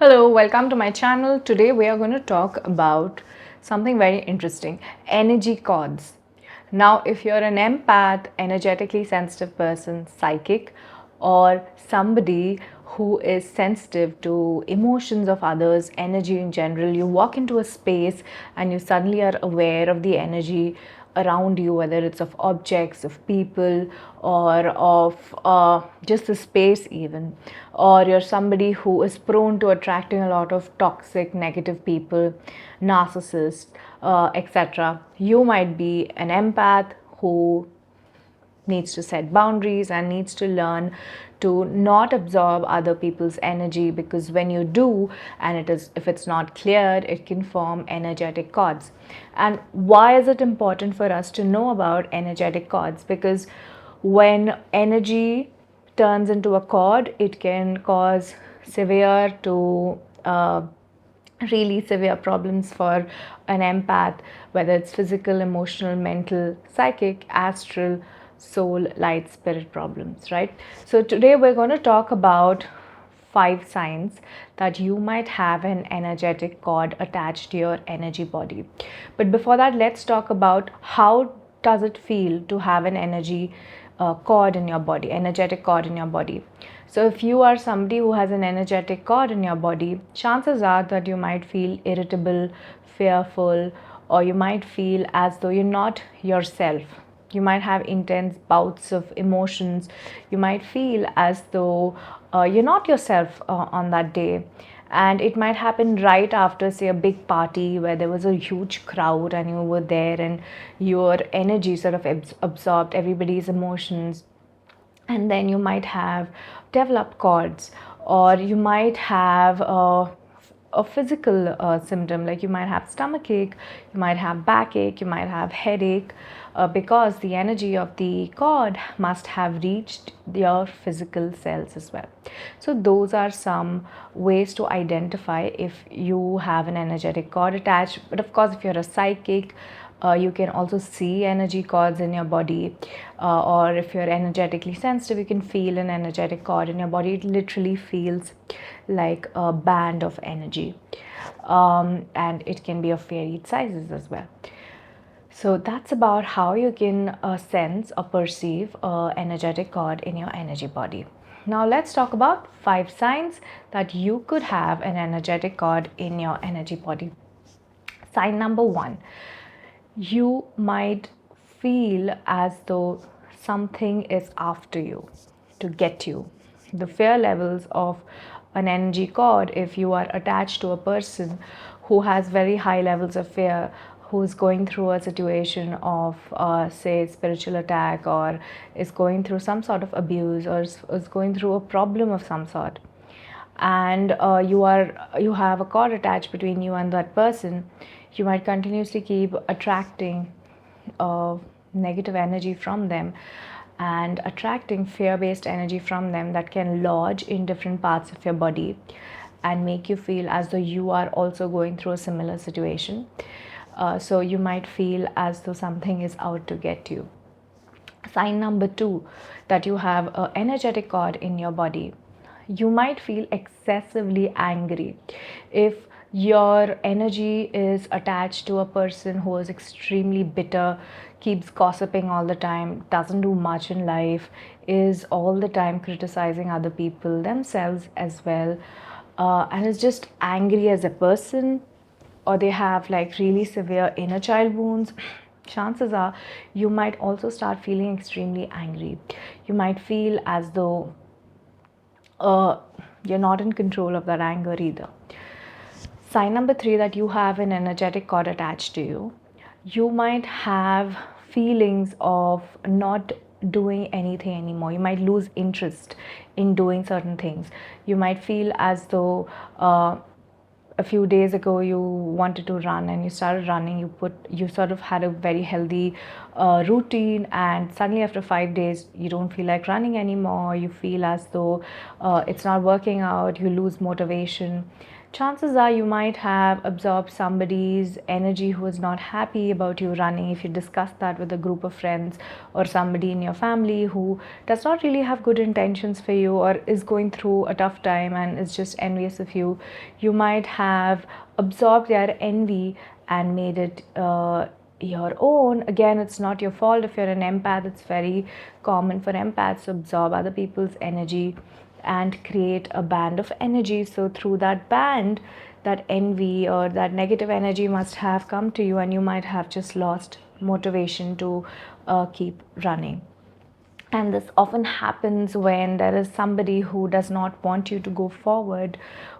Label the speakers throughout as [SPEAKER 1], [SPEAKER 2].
[SPEAKER 1] Hello, welcome to my channel. Today we are going to talk about something very interesting, energy chords. Now, if you're an empath, energetically sensitive person, psychic, or somebody who is sensitive to emotions of others, energy in general, you walk into a space and you suddenly are aware of the energy around you, whether it's of objects, of people, or of just the space even, or you're somebody who is prone to attracting a lot of toxic negative people, narcissists, etc. You might be an empath who needs to set boundaries and needs to learn to not absorb other people's energy, because when you do, and if it's not cleared, it can form energetic cords. And why is it important for us to know about energetic cords? Because when energy turns into a cord, it can cause severe to really severe problems for an empath, whether it's physical, emotional, mental, psychic, astral, soul, light, spirit problems, right? So today we're going to talk about 5 signs that you might have an energetic cord attached to your energy body. But before that, let's talk about how does it feel to have an cord in your body, energetic cord in your body. So if you are somebody who has an energetic cord in your body, chances are that you might feel irritable, fearful, or you might feel as though you're not yourself. You might have intense bouts of emotions. You might feel as though you're not yourself on that day. And it might happen right after, say, a big party where there was a huge crowd and you were there, and your energy sort of absorbed everybody's emotions. And then you might have developed cords, or you might have a physical symptom, like you might have stomach ache, you might have backache, you might have headache, because the energy of the cord must have reached your physical cells as well. So those are some ways to identify if you have an energetic cord attached. But of course, if you're a psychic, you can also see energy cords in your body, or if you're energetically sensitive, you can feel an energetic cord in your body. It literally feels like a band of energy, and it can be of varied sizes as well. So that's about how you can sense or perceive energetic cord in your energy body. Now let's talk about 5 signs that you could have an energetic cord in your energy body. Sign number 1, you might feel as though something is after you to get you. The fear levels of an energy cord, if you are attached to a person who has very high levels of fear, who's going through a situation of, say, spiritual attack, or is going through some sort of abuse, or is going through a problem of some sort, and you have a cord attached between you and that person, you might continuously keep attracting negative energy from them and attracting fear-based energy from them that can lodge in different parts of your body and make you feel as though you are also going through a similar situation. So you might feel as though something is out to get you. Sign number 2, that you have an energetic cord in your body. You might feel excessively angry. If your energy is attached to a person who is extremely bitter, keeps gossiping all the time, doesn't do much in life, is all the time criticizing other people, themselves as well, and is just angry as a person, or they have like really severe inner child wounds, chances are you might also start feeling extremely angry. You might feel as though you're not in control of that anger either. Sign number 3, that you have an energetic cord attached to you. You might have feelings of not doing anything anymore. You might lose interest in doing certain things. You might feel as though a few days ago you wanted to run and you started running, you sort of had a very healthy routine, and suddenly after 5 days you don't feel like running anymore, you feel as though it's not working out, you lose motivation. Chances are you might have absorbed somebody's energy who is not happy about you running. If you discuss that with a group of friends or somebody in your family who does not really have good intentions for you or is going through a tough time and is just envious of you, you might have absorbed their envy and made it your own. Again, it's not your fault. If you're an empath, it's very common for empaths to absorb other people's energy and create a band of energy. So through that band, that envy or that negative energy must have come to you, and you might have just lost motivation to keep running. And this often happens when there is somebody who does not want you to go forward,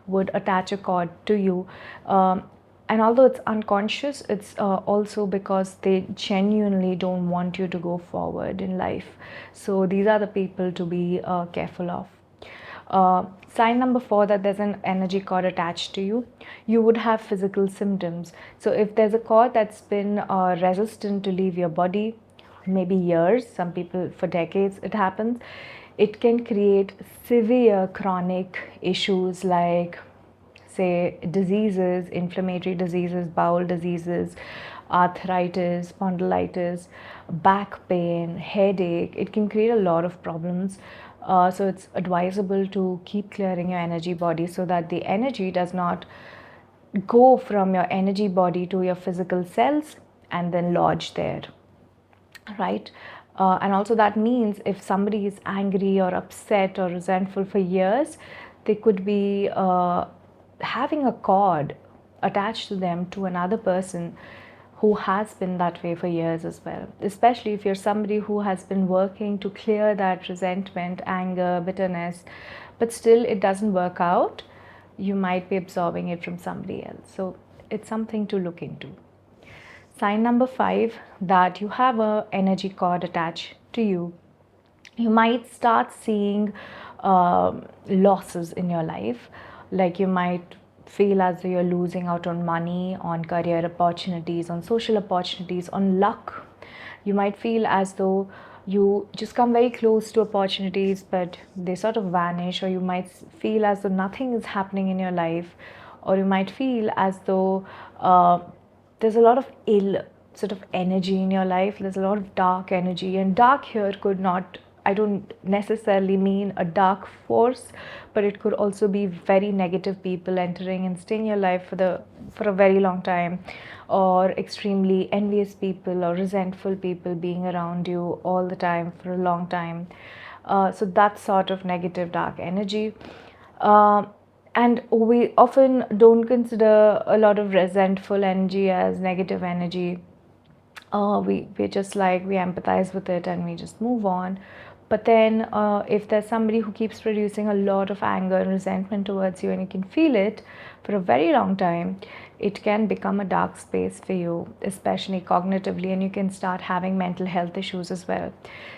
[SPEAKER 1] would attach a cord to you. And although it's unconscious, it's also because they genuinely don't want you to go forward in life. So these are the people to be careful of. Sign number 4, that there's an energy cord attached to you. You would have physical symptoms. So if there's a cord that's been resistant to leave your body, maybe years, some people for decades it happens, it can create severe chronic issues like, say, diseases, inflammatory diseases, bowel diseases, arthritis, spondylitis, back pain, headache. It can create a lot of problems. So it's advisable to keep clearing your energy body so that the energy does not go from your energy body to your physical cells and then lodge there, right? And also that means if somebody is angry or upset or resentful for years, they could be having a cord attached to them to another person who has been that way for years as well. Especially if you're somebody who has been working to clear that resentment, anger, bitterness, but still it doesn't work out, you might be absorbing it from somebody else. So it's something to look into. Sign number 5, that you have a energy cord attached to you. You might start seeing losses in your life, like you might feel as though you're losing out on money, on career opportunities, on social opportunities, on luck. You might feel as though you just come very close to opportunities but they sort of vanish, or you might feel as though nothing is happening in your life, or you might feel as though there's a lot of ill sort of energy in your life. There's a lot of dark energy, and dark here could not, I don't necessarily mean a dark force, but it could also be very negative people entering and staying in your life for a very long time, or extremely envious people or resentful people being around you all the time for a long time. So that sort of negative dark energy. And we often don't consider a lot of resentful energy as negative energy. We're just like, we empathize with it and we just move on. But then if there's somebody who keeps producing a lot of anger and resentment towards you, and you can feel it for a very long time, it can become a dark space for you, especially cognitively, and you can start having mental health issues as well.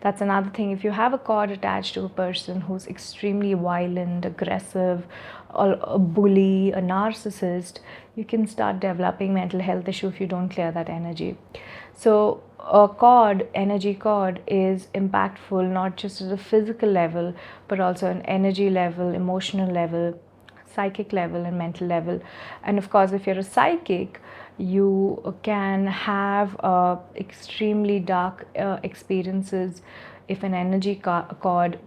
[SPEAKER 1] That's another thing. If you have a cord attached to a person who's extremely violent, aggressive, or a bully, a narcissist, you can start developing mental health issue if you don't clear that energy. So a cord, energy cord, is impactful not just at a physical level, but also an energy level, emotional level, psychic level, and mental level. And of course, if you're a psychic, you can have extremely dark experiences if an energy cord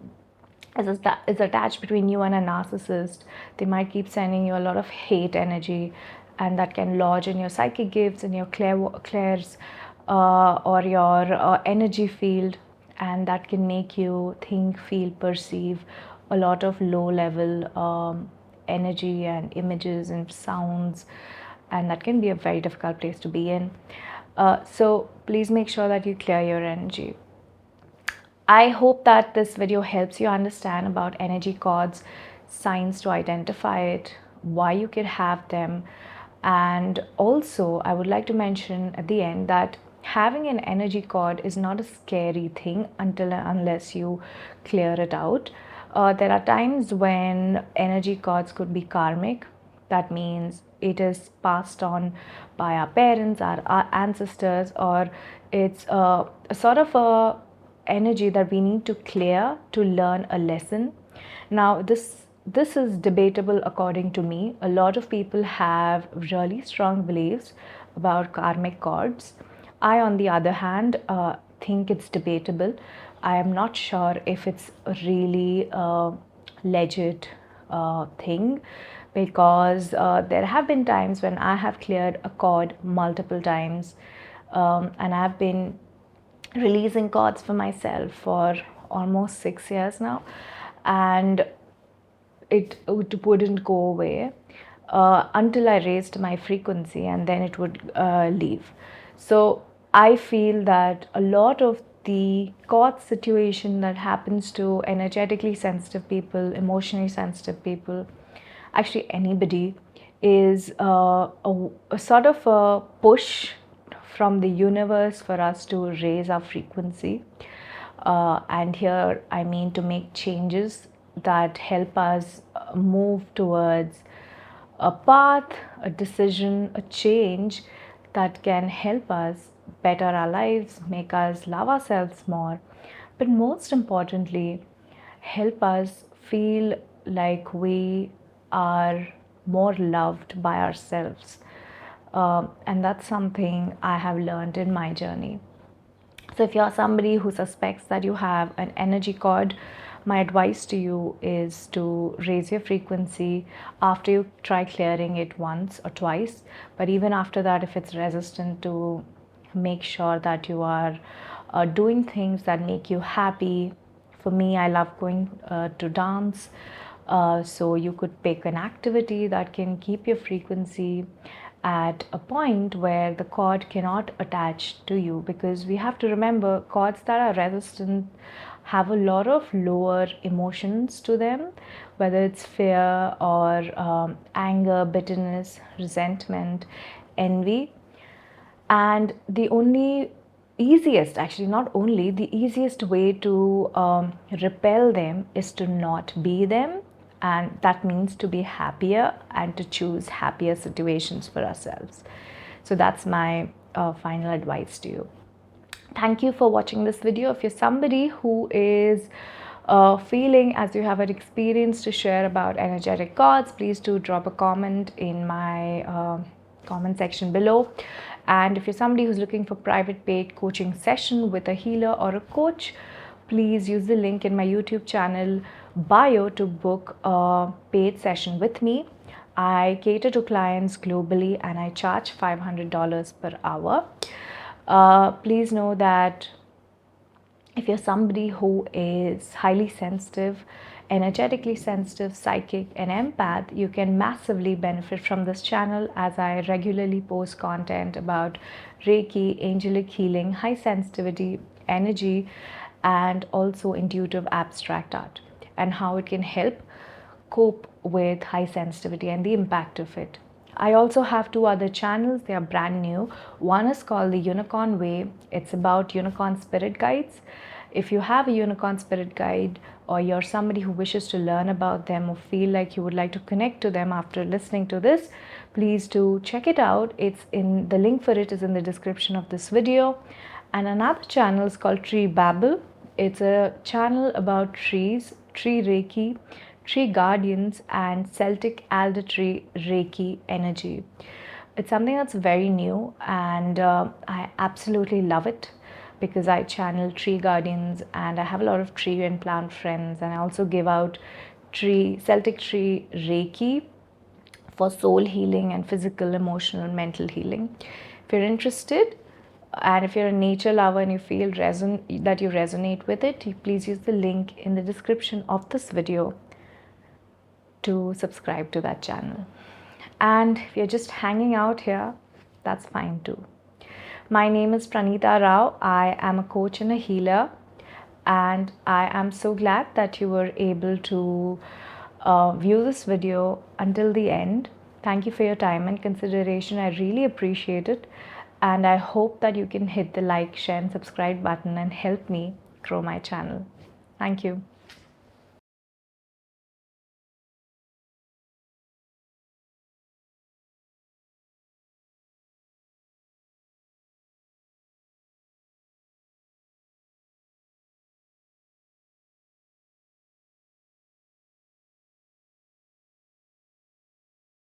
[SPEAKER 1] is attached between you and a narcissist. They might keep sending you a lot of hate energy, and that can lodge in your psychic gifts, in your clairs, or your energy field, and that can make you think, feel, perceive a lot of low level energy and images and sounds, and that can be a very difficult place to be in. So please make sure that you clear your energy. I hope that this video helps you understand about energy cords, signs to identify it, why you could have them. And also, I would like to mention at the end that having an energy cord is not a scary thing until and unless you clear it out. There are times when energy cords could be karmic. That means it is passed on by our parents, our ancestors, or it's a sort of a energy that we need to clear to learn a lesson. Now, this is debatable according to me. A lot of people have really strong beliefs about karmic chords. I, on the other hand, think it's debatable. I am not sure if it's really a legit thing, because there have been times when I have cleared a chord multiple times, and I've been releasing chords for myself for almost 6 years now, and it wouldn't go away until I raised my frequency, and then it would leave. So I feel that a lot of the chord situation that happens to energetically sensitive people, emotionally sensitive people, actually anybody, is a sort of a push from the universe for us to raise our frequency. And here I mean to make changes that help us move towards a path, a decision, a change that can help us better our lives, make us love ourselves more, but most importantly, help us feel like we are more loved by ourselves. And that's something I have learned in my journey. So if you're somebody who suspects that you have an energy cord, my advice to you is to raise your frequency after you try clearing it once or twice. But even after that, if it's resistant, to make sure that you are doing things that make you happy. For me, I love going to dance. So you could pick an activity that can keep your frequency at a point where the cord cannot attach to you, because we have to remember cords that are resistant have a lot of lower emotions to them, whether it's fear or anger, bitterness, resentment, envy. And the only easiest, actually not only, the easiest way to repel them is to not be them, and that means to be happier and to choose happier situations for ourselves. So that's my final advice to you. Thank you for watching this video. If you're somebody who is feeling as you have an experience to share about energetic chords, please do drop a comment in my comment section below. And if you're somebody who's looking for private paid coaching session with a healer or a coach, please use the link in my YouTube channel bio to book a paid session with me. I cater to clients globally and I charge $500 per hour. Please know that if you're somebody who is highly sensitive, energetically sensitive, psychic, and empath, you can massively benefit from this channel, as I regularly post content about Reiki, angelic healing, high sensitivity, energy, and also intuitive abstract art, and how it can help cope with high sensitivity and the impact of it. I also have 2 other channels. They are brand new. One is called TheUnicornWay. It's about unicorn spirit guides. If you have a unicorn spirit guide, or you're somebody who wishes to learn about them or feel like you would like to connect to them after listening to this, please do check it out. The link for it is in the description of this video. And another channel is called Tree-Babble. It's a channel about trees, tree Reiki, tree guardians, and Celtic alder tree Reiki energy. It's something that's very new, and I absolutely love it, because I channel tree guardians and I have a lot of tree and plant friends, and I also give out Celtic tree Reiki for soul healing and physical, emotional, mental healing. If you're interested, and if you're a nature lover and you feel that you resonate with it, please use the link in the description of this video to subscribe to that channel. And if you're just hanging out here, that's fine too. My name is Pranita Rao. I am a coach and a healer, and I am so glad that you were able to view this video until the end. Thank you for your time and consideration. I really appreciate it, and I hope that you can hit the like, share, and subscribe button and help me grow my channel. Thank you.